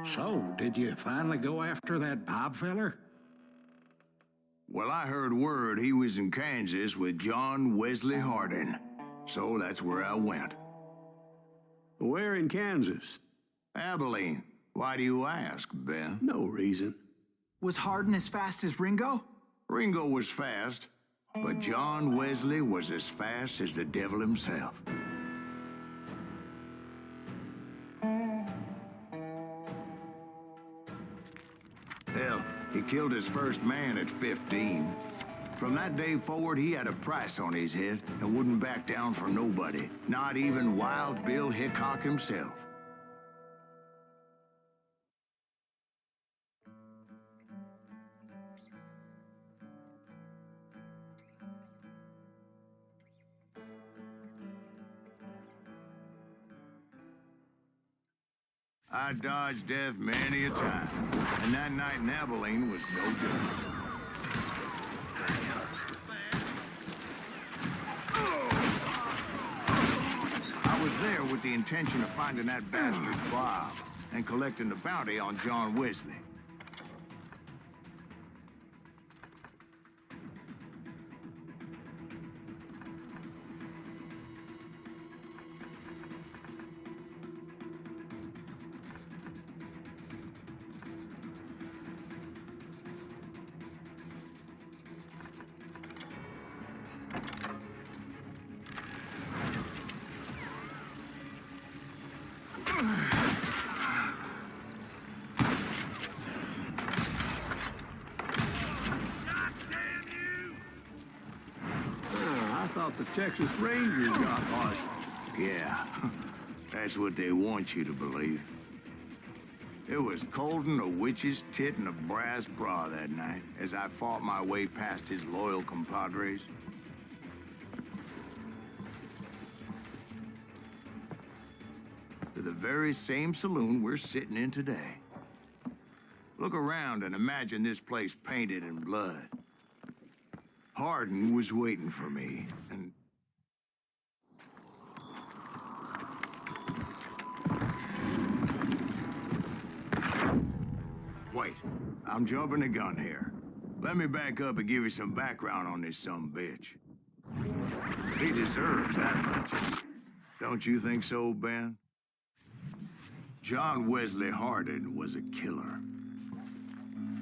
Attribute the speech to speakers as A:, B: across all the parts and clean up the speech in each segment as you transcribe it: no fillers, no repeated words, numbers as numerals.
A: So, did you finally go after that Bob feller?
B: Well, I heard word he was in Kansas with John Wesley Hardin. So that's where I went.
C: Where in Kansas?
B: Abilene. Why do you ask, Ben?
C: No reason.
D: Was Hardin as fast as Ringo?
B: Ringo was fast, but John Wesley was as fast as the devil himself. Hell, he killed his first man at 15. From that day forward, he had a price on his head and wouldn't back down for nobody, not even Wild Bill Hickok himself. I dodged death many a time, and that night in Abilene was no different. I was there with the intention of finding that bastard Bob and collecting the bounty on John Wesley.
C: I thought the Texas Rangers got lost.
B: Yeah, that's what they want you to believe. It was cold and a witch's tit and a brass bra that night as I fought my way past his loyal compadres. To the very same saloon we're sitting in today. Look around and imagine this place painted in blood. Hardin was waiting for me, and... Wait, I'm jumping the gun here. Let me back up and give you some background on this sumbitch. He deserves that much. Don't you think so, Ben? John Wesley Hardin was a killer.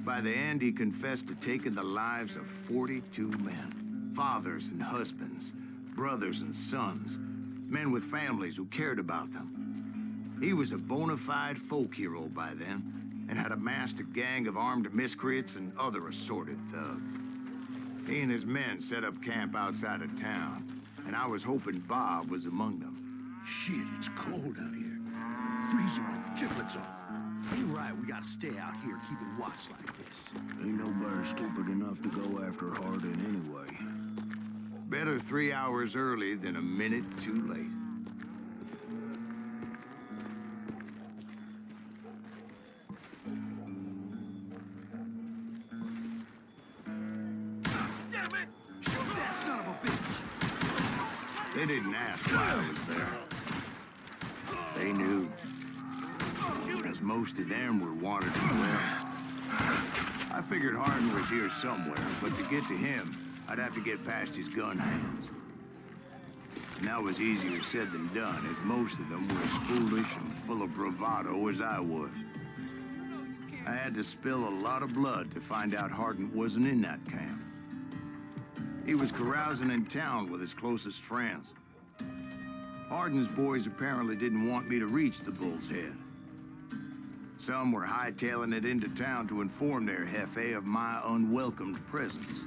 B: By the end, he confessed to taking the lives of 42 men. Fathers and husbands, brothers and sons, men with families who cared about them. He was a bona fide folk hero by then, and had amassed a gang of armed miscreants and other assorted thugs. He and his men set up camp outside of town, and I was hoping Bob was among them.
E: Shit, it's cold out here. Freezing with giblets on. Ain't right, we gotta stay out here keeping watch like this.
F: Ain't nobody stupid enough to go after Hardin anyway.
B: Better 3 hours early than a minute too late.
E: Damn it! Shoot that son of a bitch!
B: They didn't ask why I was there. They knew. As most of them were wanted as well. I figured Hardin was here somewhere, but to get to him, I'd have to get past his gun hands. And that was easier said than done, as most of them were as foolish and full of bravado as I was. I had to spill a lot of blood to find out Hardin wasn't in that camp. He was carousing in town with his closest friends. Hardin's boys apparently didn't want me to reach the Bull's Head. Some were hightailing it into town to inform their jefe of my unwelcomed presence.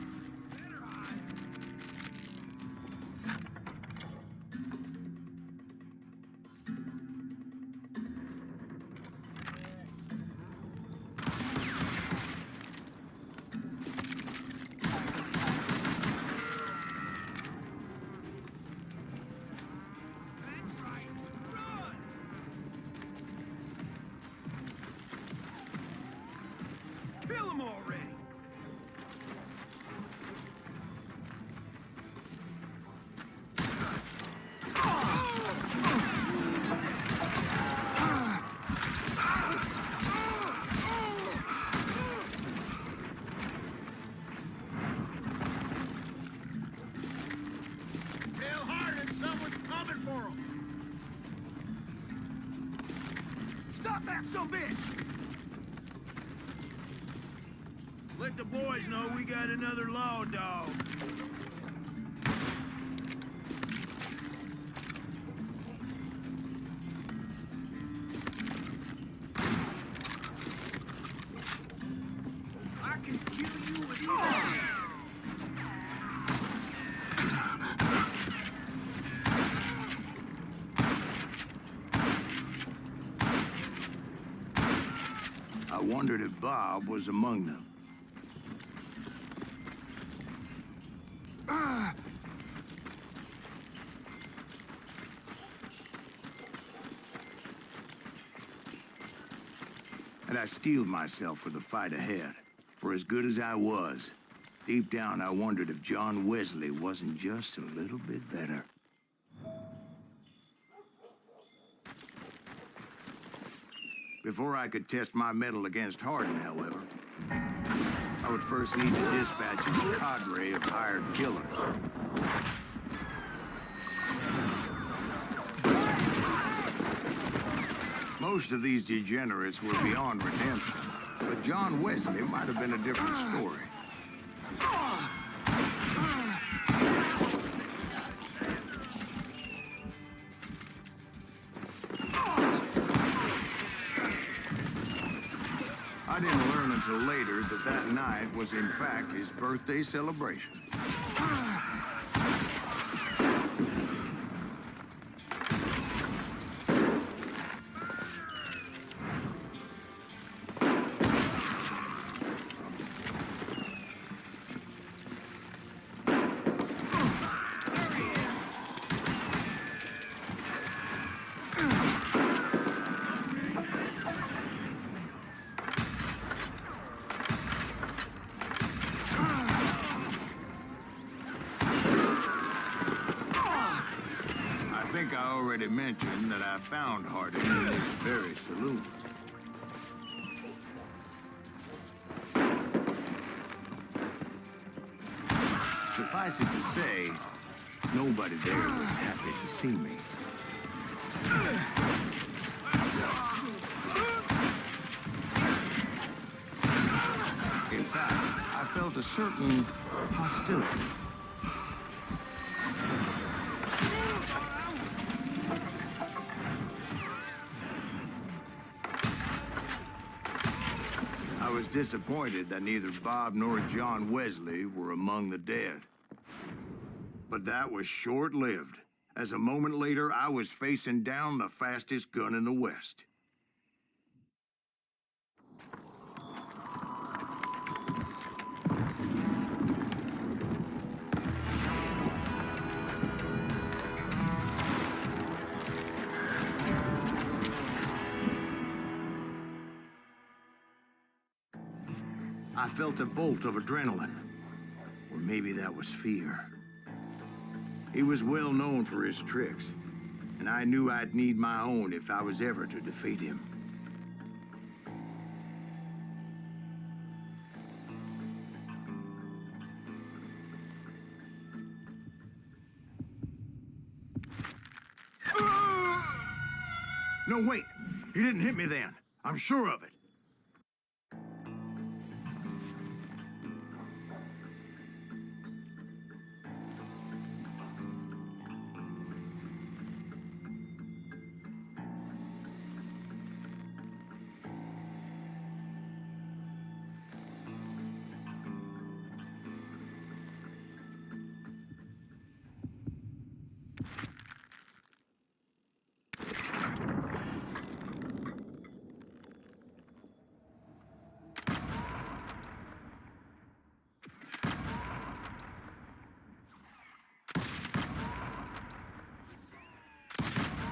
E: Kill him already! for him! Stop that sumbitch! Let the boys know we got another law dog. I can kill you with either.
B: I wondered if Bob was among them. And I steeled myself for the fight ahead. For as good as I was, deep down I wondered if John Wesley wasn't just a little bit better. Before I could test my mettle against Hardin, however, I would first need to dispatch his cadre of hired killers. Most of these degenerates were beyond redemption, but John Wesley might have been a different story. I didn't learn until later that that night was in fact his birthday celebration. I think I already mentioned that I found Hardin in this very saloon. Suffice it to say, nobody there was happy to see me. In fact, I felt a certain hostility. I was disappointed that neither Bob nor John Wesley were among the dead. But that was short-lived, as a moment later I was facing down the fastest gun in the West. I felt a bolt of adrenaline, or maybe that was fear. He was well known for his tricks, and I knew I'd need my own if I was ever to defeat him. No, wait! He didn't hit me then. I'm sure of it.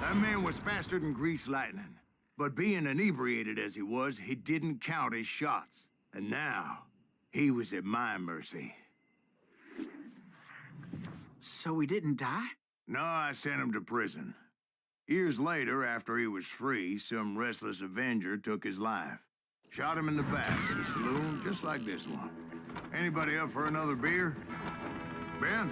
B: That man was faster than greased lightning. But being inebriated as he was, he didn't count his shots. And now, he was at my mercy.
D: So he didn't die?
B: No, I sent him to prison. Years later, after he was free, some restless avenger took his life. Shot him in the back at a saloon just like this one. Anybody up for another beer? Ben?